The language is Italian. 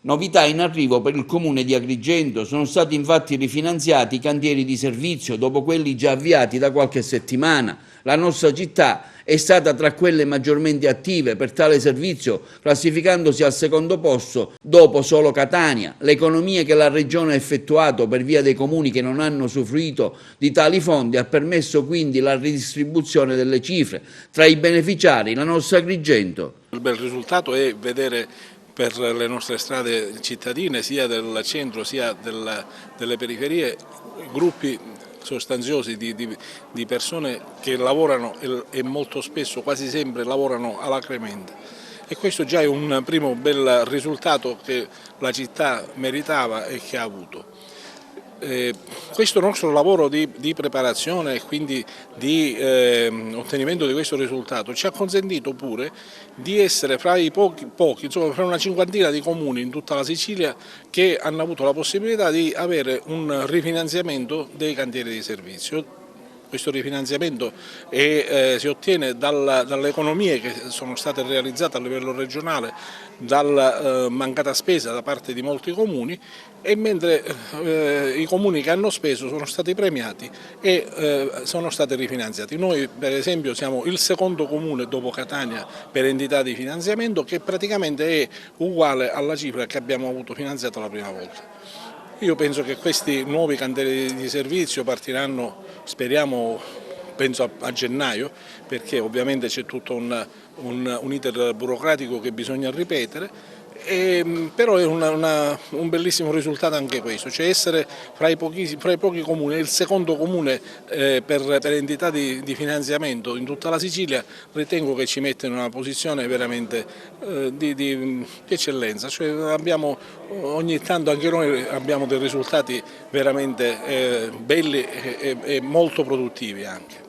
Novità in arrivo per il comune di Agrigento: sono stati infatti rifinanziati i cantieri di servizio dopo quelli già avviati da qualche settimana. La nostra città è stata tra quelle maggiormente attive per tale servizio, classificandosi al secondo posto dopo solo Catania. Le economie che la Regione ha effettuato per via dei comuni che non hanno usufruito di tali fondi ha permesso quindi la ridistribuzione delle cifre. Tra i beneficiari la nostra Agrigento. Il bel risultato è vedere per le nostre strade cittadine, sia del centro sia delle periferie, gruppi sostanziosi di persone che lavorano e molto spesso, quasi sempre, lavorano alacremente. E questo già è un primo bel risultato che la città meritava e che ha avuto. Questo nostro lavoro di preparazione e quindi di ottenimento di questo risultato ci ha consentito pure di essere fra i pochi, insomma fra una cinquantina di comuni in tutta la Sicilia che hanno avuto la possibilità di avere un rifinanziamento dei cantieri di servizio. Questo rifinanziamento si ottiene dalle economie che sono state realizzate a livello regionale, dalla mancata spesa da parte di molti comuni, e mentre i comuni che hanno speso sono stati premiati e sono stati rifinanziati. Noi per esempio siamo il secondo comune dopo Catania per entità di finanziamento, che praticamente è uguale alla cifra che abbiamo avuto finanziata la prima volta. Io penso che questi nuovi cantieri di servizio partiranno, speriamo, penso a gennaio, perché ovviamente c'è tutto un iter burocratico che bisogna ripetere. Però è un bellissimo risultato anche questo, cioè essere fra i pochi comuni, il secondo comune per entità di finanziamento in tutta la Sicilia. Ritengo che ci mette in una posizione veramente di eccellenza, cioè ogni tanto anche noi abbiamo dei risultati veramente belli e molto produttivi anche.